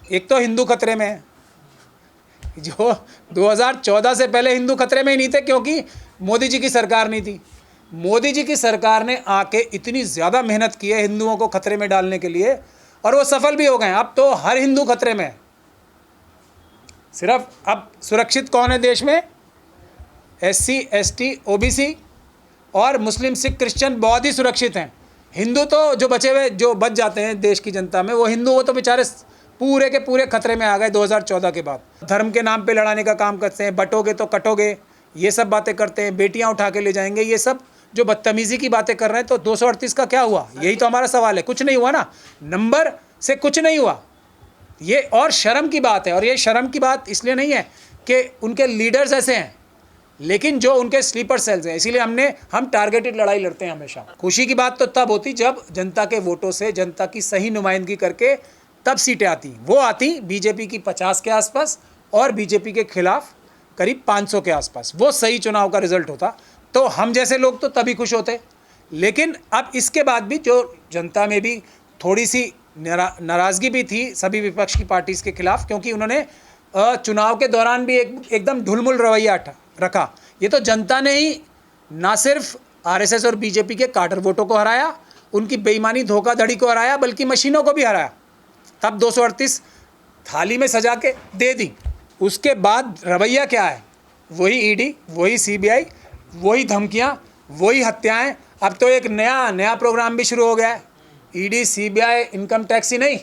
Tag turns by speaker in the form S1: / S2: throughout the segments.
S1: एक तो हिंदू खतरे में है, जो 2014 से पहले हिंदू खतरे में ही नहीं थे क्योंकि मोदी जी की सरकार नहीं थी। मोदी जी की सरकार ने आके इतनी ज़्यादा मेहनत की है हिंदुओं को खतरे में डालने के लिए और वो सफल भी हो गए। अब तो हर हिंदू खतरे में है। सिर्फ अब सुरक्षित कौन है देश में? SC ST OBC और मुस्लिम सिख क्रिश्चियन बहुत ही सुरक्षित हैं। हिंदू तो जो बचे हुए जो बच जाते हैं देश की जनता में, वो हिंदू वो तो बेचारे पूरे के पूरे खतरे में आ गए 2014 के बाद। धर्म के नाम पे लड़ाने का काम करते हैं, बटोगे तो कटोगे, ये सब बातें करते हैं, बेटियां उठा के ले जाएंगे, ये सब जो बदतमीज़ी की बातें कर रहे हैं। तो 238 का क्या हुआ? यही तो हमारा सवाल है। कुछ नहीं हुआ ना, नंबर से कुछ नहीं हुआ। ये और शर्म की बात है, और ये शर्म की बात इसलिए नहीं है कि उनके लीडर्स ऐसे हैं, लेकिन जो उनके स्लीपर सेल्स हैं, इसीलिए हम टारगेटेड लड़ाई लड़ते हैं हमेशा। खुशी की बात तो तब होती जब जनता के वोटों से, जनता की सही नुमाइंदगी करके तब सीटें आती। वो आती बीजेपी की 50 के आसपास और बीजेपी के खिलाफ करीब 500 के आसपास। वो सही चुनाव का रिजल्ट होता तो हम जैसे लोग तो तभी खुश होते। लेकिन अब इसके बाद भी जो जनता में भी थोड़ी सी नाराज़गी भी थी सभी विपक्ष की पार्टीज़ के खिलाफ, क्योंकि उन्होंने चुनाव के दौरान भी एकदम ढुलमुल रवैया रखा। ये तो जनता ने ही ना सिर्फ RSS और बीजेपी के काटर वोटों को हराया, उनकी बेईमानी धोखाधड़ी को हराया, बल्कि मशीनों को भी हराया। तब 238 थाली में सजा के दे दी। उसके बाद रवैया क्या है? वही ED, वही CBI, वही धमकियाँ, वही हत्याएं। अब तो एक नया प्रोग्राम भी शुरू हो गया है। ED CBI इनकम टैक्स ही नहीं,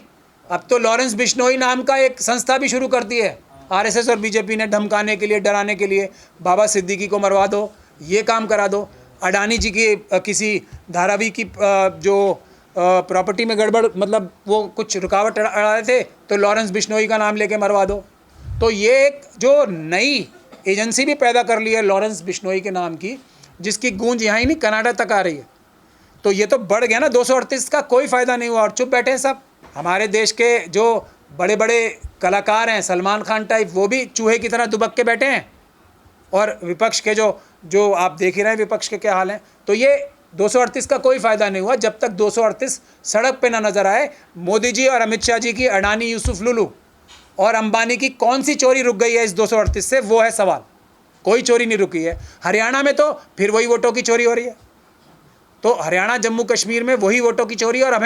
S1: अब तो लॉरेंस बिश्नोई नाम का एक संस्था भी शुरू कर दी है RSS और बीजेपी ने, धमकाने के लिए, डराने के लिए। बाबा सिद्दीकी को मरवा दो, ये काम करा दो। अडानी जी की किसी धारावी की जो प्रॉपर्टी में गड़बड़, मतलब वो कुछ रुकावट अड़ा रहे थे तो लॉरेंस बिश्नोई का नाम लेके मरवा दो। तो ये एक जो नई एजेंसी भी पैदा कर ली है लॉरेंस बिश्नोई के नाम की, जिसकी गूंज यहाँ ही नहीं कनाडा तक आ रही है। तो ये तो बढ़ गया ना। 238 का कोई फ़ायदा नहीं हुआ और चुप बैठे हैं सब। हमारे देश के जो बड़े बड़े कलाकार हैं, सलमान खान टाइप, वो भी चूहे की तरह दुबक के बैठे हैं। और विपक्ष के जो आप देख ही रहे हैं विपक्ष के क्या हाल हैं। तो ये 238 का कोई फ़ायदा नहीं हुआ जब तक 238 सड़क पे ना नज़र आए। मोदी जी और अमित शाह जी की अडानी, यूसुफ लुलू और अंबानी की कौन सी चोरी रुक गई है इस 238 से, वो है सवाल। कोई चोरी नहीं रुकी है। हरियाणा में तो फिर वही वोटों की चोरी हो रही है। तो हरियाणा, जम्मू कश्मीर में वही वोटों की चोरी। और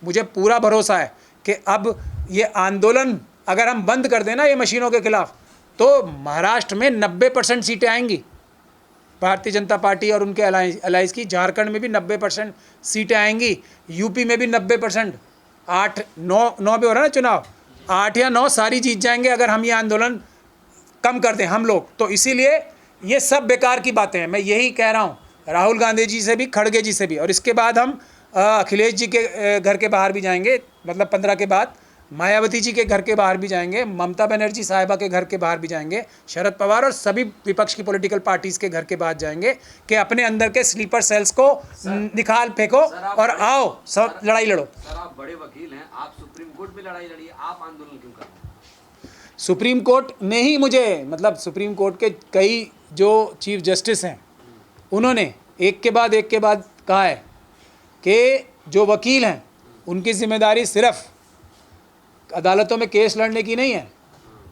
S1: मुझे पूरा भरोसा है कि अब ये आंदोलन अगर हम बंद कर देना ये मशीनों के खिलाफ, तो महाराष्ट्र में 90% सीटें आएंगी भारतीय जनता पार्टी और उनके अलायंस की। झारखंड में भी 90% सीटें आएंगी। यूपी में भी 90%। 8-9 भी हो रहा है ना चुनाव, 8 या 9 सारी जीत जाएंगे अगर हम ये आंदोलन कम कर दें हम लोग। तो इसीलिए ये सब बेकार की बातें हैं। मैं यही कह रहा हूँ राहुल गांधी जी से भी, खड़गे जी से भी। और इसके बाद हम अखिलेश जी के घर के बाहर भी जाएंगे, मतलब 15 के बाद मायावती जी के घर के बाहर भी जाएंगे, ममता बनर्जी साहिबा के घर के बाहर भी जाएंगे, शरद पवार और सभी विपक्ष की पॉलिटिकल पार्टीज़ के घर के बाहर जाएंगे कि अपने अंदर के स्लीपर सेल्स को निकाल फेंको और आओ सब लड़ाई लड़ो।
S2: सर, आप बड़े वकील हैं, आप सुप्रीम कोर्ट में लड़ाई लड़िए, आप आंदोलन क्यों कर रहे हैं?
S1: सुप्रीम कोर्ट ने ही मुझे, मतलब सुप्रीम कोर्ट के कई जो चीफ जस्टिस हैं उन्होंने एक के बाद कहा है कि जो वकील हैं उनकी जिम्मेदारी सिर्फ अदालतों में केस लड़ने की नहीं है,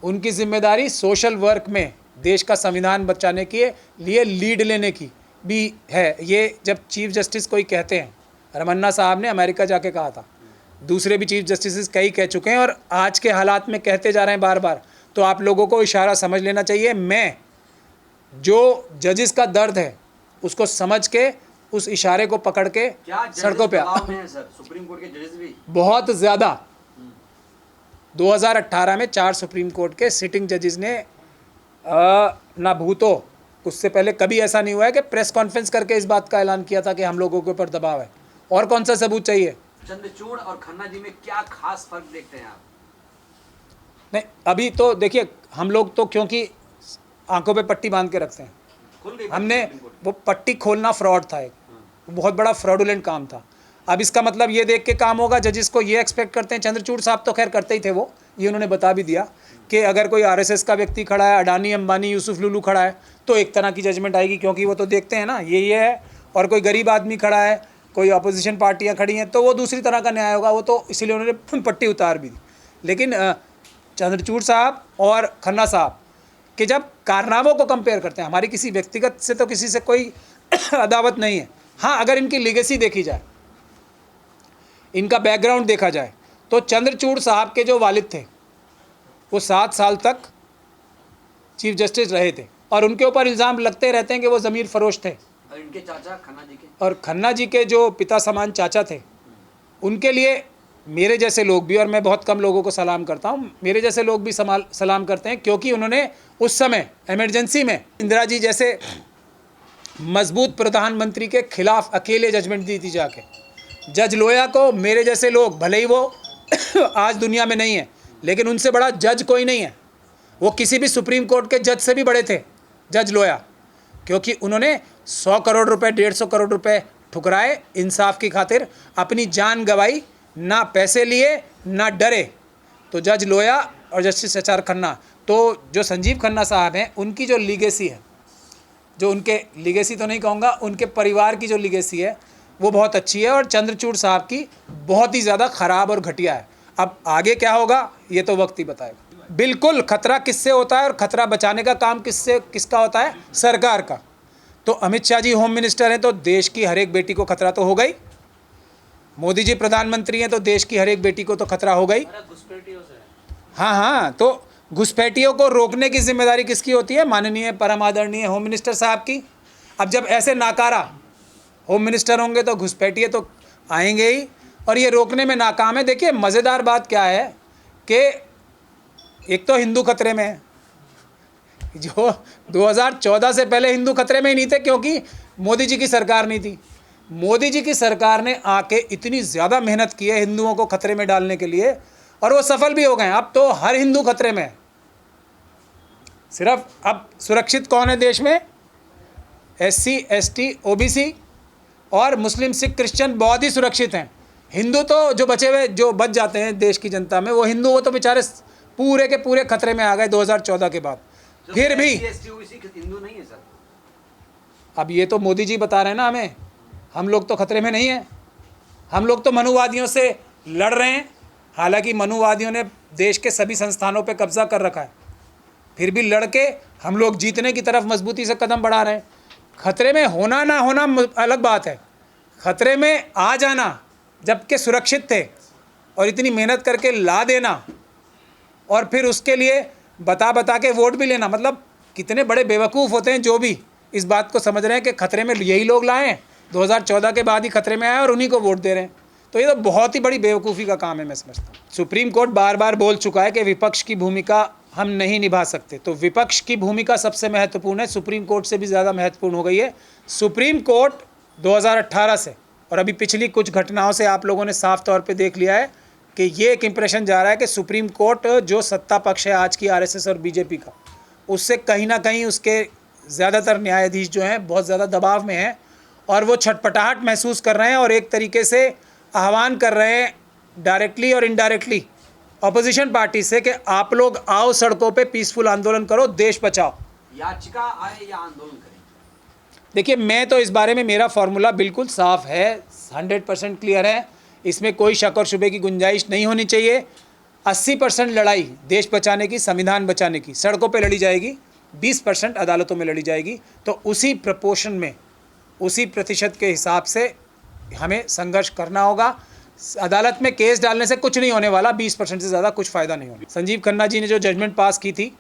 S1: उनकी जिम्मेदारी सोशल वर्क में देश का संविधान बचाने के लिए लीड लेने की भी है। ये जब चीफ जस्टिस कोई कहते हैं, रमन्ना साहब ने अमेरिका जाके कहा था, दूसरे भी चीफ जस्टिस कई कह चुके हैं और आज के हालात में कहते जा रहे हैं बार बार। तो आप लोगों को इशारा समझ लेना चाहिए। मैं जो जजेस का दर्द है उसको समझ के उस इशारे को पकड़ के सड़कों पे
S2: सुप्रीम कोर्ट के जजेस भी
S1: बहुत ज़्यादा। 2018 में 4 सुप्रीम कोर्ट के सिटिंग जजेस ने ना भूतो, उससे पहले कभी ऐसा नहीं हुआ है कि प्रेस कॉन्फ्रेंस करके इस बात का ऐलान किया था कि हम लोगों के ऊपर दबाव है। और कौन सा सबूत चाहिए?
S2: चंद्रचूड़ और खन्ना जी में क्या खास फर्क देखते हैं आप?
S1: नहीं, अभी तो देखिए हम लोग तो क्योंकि आंखों पे पट्टी बांध के रखते हैं, हमने वो पट्टी खोलना फ्रॉड था, एक बहुत बड़ा फ्रॉडुलेंट काम था। अब इसका मतलब ये देख के काम होगा, जजिस को ये एक्सपेक्ट करते हैं। चंद्रचूड़ साहब तो खैर करते ही थे, वो ये उन्होंने बता भी दिया कि अगर कोई RSS का व्यक्ति खड़ा है, अडानी, अंबानी, यूसुफ लुलू खड़ा है तो एक तरह की जजमेंट आएगी, क्योंकि वो तो देखते हैं ना ये है। और कोई गरीब आदमी खड़ा है, कोई अपोजिशन पार्टियाँ खड़ी हैं तो वो दूसरी तरह का न्याय होगा। वो तो इसीलिए उन्होंने पट्टी उतार भी दी। लेकिन चंद्रचूड़ साहब और खन्ना साहब कि जब कारनामों को कंपेयर करते हैं, हमारी किसी व्यक्तिगत से तो किसी से कोई अदावत नहीं है, हाँ अगर इनकी लेगेसी देखी जाए, इनका बैकग्राउंड देखा जाए, तो चंद्रचूड़ साहब के जो वालिद थे वो 7 साल तक चीफ जस्टिस रहे थे और उनके ऊपर इल्ज़ाम लगते रहते हैं कि वो ज़मीर फरोश थे।
S2: और इनके चाचा खन्ना जी के,
S1: और खन्ना जी के जो पिता समान चाचा थे, उनके लिए मेरे जैसे लोग भी, और मैं बहुत कम लोगों को सलाम करता हूँ, मेरे जैसे लोग भी सलाम करते हैं, क्योंकि उन्होंने उस समय इमरजेंसी में इंदिरा जी जैसे मजबूत प्रधानमंत्री के खिलाफ अकेले जजमेंट दी थी जाके। जज लोया को मेरे जैसे लोग, भले ही वो आज दुनिया में नहीं है, लेकिन उनसे बड़ा जज कोई नहीं है। वो किसी भी सुप्रीम कोर्ट के जज से भी बड़े थे जज लोया, क्योंकि उन्होंने 100 करोड़ रुपए 150 करोड़ रुपए ठुकराए इंसाफ की खातिर, अपनी जान गंवाई, ना पैसे लिए ना डरे। तो जज लोया और जस्टिस एच आर खन्ना, तो जो संजीव खन्ना साहब हैं, उनकी जो लीगेसी है, जो उनके लीगेसी तो नहीं कहूँगा, उनके परिवार की जो लीगेसी है वो बहुत अच्छी है, और चंद्रचूड़ साहब की बहुत ही ज़्यादा ख़राब और घटिया है। अब आगे क्या होगा ये तो वक्त ही बताएगा। बिल्कुल खतरा किससे होता है और खतरा बचाने का काम किसका होता है? सरकार का। तो अमित शाह जी होम मिनिस्टर हैं तो देश की हर एक बेटी को खतरा तो होगा ही, मोदी जी प्रधानमंत्री हैं तो देश की हर एक बेटी को तो खतरा होगा ही। हाँ, तो घुसपैठियों को रोकने की जिम्मेदारी किसकी होती है? माननीय परम आदरणीय होम मिनिस्टर साहब की। अब जब ऐसे नाकारा होम मिनिस्टर होंगे तो घुसपैठिए तो आएंगे ही, और ये रोकने में नाकाम है। देखिए मज़ेदार बात क्या है कि एक तो हिंदू खतरे में है, जो 2014 से पहले हिंदू खतरे में ही नहीं थे, क्योंकि मोदी जी की सरकार नहीं थी। मोदी जी की सरकार ने आके इतनी ज़्यादा मेहनत की है हिंदुओं को खतरे में डालने के लिए, और वो सफल भी हो गए। अब तो हर हिंदू खतरे में है। सिर्फ अब सुरक्षित कौन है देश में? SC ST OBC और मुस्लिम सिख क्रिश्चियन बहुत ही सुरक्षित हैं। हिंदू तो जो बचे हुए, जो बच जाते हैं देश की जनता में, वो हिंदू, वो तो बेचारे पूरे के पूरे खतरे में आ गए 2014 के बाद। फिर भी
S2: हिंदू नहीं है सर।
S1: अब ये तो मोदी जी बता रहे हैं ना हमें, हम लोग तो खतरे में नहीं हैं। हम लोग तो मनुवादियों से लड़ रहे हैं, हालांकि मनुवादियों ने देश के सभी संस्थानों पे कब्जा कर रखा है, फिर भी लड़के हम लोग जीतने की तरफ मजबूती से कदम बढ़ा रहे हैं। खतरे में होना ना होना अलग बात है, खतरे में आ जाना जबकि सुरक्षित थे और इतनी मेहनत करके ला देना, और फिर उसके लिए बता के वोट भी लेना, मतलब कितने बड़े बेवकूफ़ होते हैं जो भी इस बात को समझ रहे हैं कि खतरे में यही लोग लाए हैं, 2014 के बाद ही खतरे में आए और उन्हीं को वोट दे रहे हैं। तो ये तो बहुत ही बड़ी बेवकूफ़ी का काम है, मैं समझता हूँ। सुप्रीम कोर्ट बार बार बोल चुका है कि विपक्ष की भूमिका हम नहीं निभा सकते, तो विपक्ष की भूमिका सबसे महत्वपूर्ण है, सुप्रीम कोर्ट से भी ज़्यादा महत्वपूर्ण हो गई है। सुप्रीम कोर्ट 2018 से और अभी पिछली कुछ घटनाओं से आप लोगों ने साफ तौर पे देख लिया है कि ये एक इम्प्रेशन जा रहा है कि सुप्रीम कोर्ट जो सत्ता पक्ष है आज की RSS और BJP का, उससे कहीं ना कहीं उसके ज़्यादातर न्यायाधीश जो हैं बहुत ज़्यादा दबाव में हैं, और वो छटपटाहट महसूस कर रहे हैं और एक तरीके से आह्वान कर रहे हैं डायरेक्टली और इनडायरेक्टली अपोजिशन पार्टी से कि आप लोग आओ सड़कों पे पीसफुल आंदोलन करो, देश बचाओ।
S2: याचिका आए या आंदोलन करें?
S1: देखिए मैं तो इस बारे में, मेरा फॉर्मूला बिल्कुल साफ है, 100% क्लियर है, इसमें कोई शक और शुबे की गुंजाइश नहीं होनी चाहिए। 80% लड़ाई देश बचाने की, संविधान बचाने की सड़कों पे लड़ी जाएगी, 20% अदालतों में लड़ी जाएगी। तो उसी प्रपोर्शन में, उसी प्रतिशत के हिसाब से हमें संघर्ष करना होगा। अदालत में केस डालने से कुछ नहीं होने वाला, 20% से ज़्यादा कुछ फ़ायदा नहीं होगा। संजीव खन्ना जी ने जो जजमेंट पास की थी,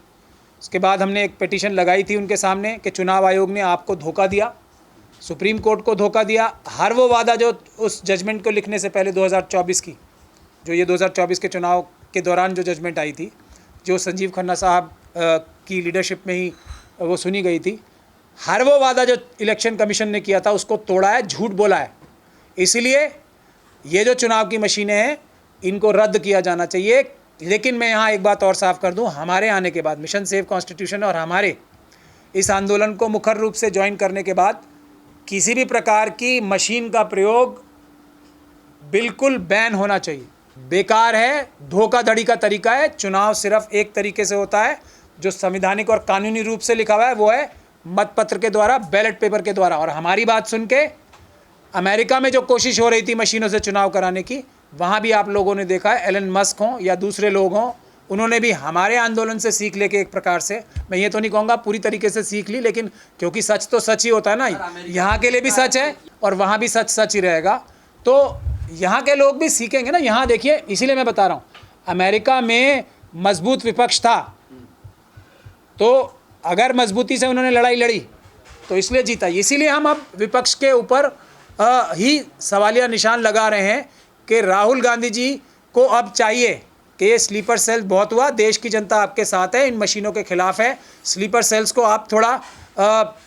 S1: उसके बाद हमने एक पिटीशन लगाई थी उनके सामने कि चुनाव आयोग ने आपको धोखा दिया, सुप्रीम कोर्ट को धोखा दिया। हर वो वादा जो उस जजमेंट को लिखने से पहले 2024 की, जो ये 2024 के चुनाव के दौरान जो जजमेंट आई थी, जो संजीव खन्ना साहब की लीडरशिप में ही वो सुनी गई थी, हर वो वादा जो इलेक्शन कमीशन ने किया था उसको तोड़ा है, झूठ बोला है। इसलिए ये जो चुनाव की मशीनें हैं इनको रद्द किया जाना चाहिए। लेकिन मैं यहाँ एक बात और साफ कर दूँ, हमारे आने के बाद, मिशन सेव कॉन्स्टिट्यूशन और हमारे इस आंदोलन को मुखर रूप से ज्वाइन करने के बाद, किसी भी प्रकार की मशीन का प्रयोग बिल्कुल बैन होना चाहिए। बेकार है, धोखाधड़ी का तरीका है। चुनाव सिर्फ एक तरीके से होता है जो संवैधानिक और कानूनी रूप से लिखा हुआ है, वो है मतपत्र के द्वारा, बैलेट पेपर के द्वारा। और हमारी बात सुन के अमेरिका में जो कोशिश हो रही थी मशीनों से चुनाव कराने की, वहाँ भी आप लोगों ने देखा है, एलन मस्क हों या दूसरे लोग हों, उन्होंने भी हमारे आंदोलन से सीख लेके एक प्रकार से, मैं ये तो नहीं कहूँगा पूरी तरीके से सीख ली, लेकिन क्योंकि सच तो सच ही होता है ना, यहाँ के लिए भी सच है और वहाँ भी सच सच ही रहेगा, तो यहाँ के लोग भी सीखेंगे ना। यहाँ देखिए, इसीलिए मैं बता रहा हूँ, अमेरिका में मजबूत विपक्ष था, तो अगर मजबूती से उन्होंने लड़ाई लड़ी तो इसलिए जीता। इसीलिए हम अब विपक्ष के ऊपर ही सवालिया निशान लगा रहे हैं कि राहुल गांधी जी को अब चाहिए कि ये स्लीपर सेल बहुत हुआ, देश की जनता आपके साथ है, इन मशीनों के खिलाफ है, स्लीपर सेल्स को आप थोड़ा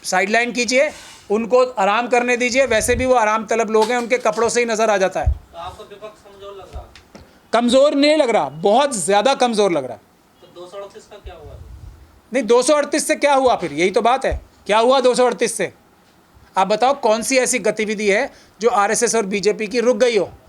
S1: साइडलाइन कीजिए, उनको आराम करने दीजिए। वैसे भी वो आराम तलब लोग हैं, उनके कपड़ों से ही नज़र आ जाता है।
S3: तो आपको विपक्ष कमजोर लग रहा है?
S1: कमज़ोर नहीं लग रहा, बहुत ज़्यादा कमज़ोर लग रहा है।
S3: तो 238 का क्या हुआ?
S1: नहीं, 238 से क्या हुआ फिर, यही तो बात है, क्या हुआ 238 से? आप बताओ कौन सी ऐसी गतिविधि है जो आरएसएस और बीजेपी की रुक गई हो?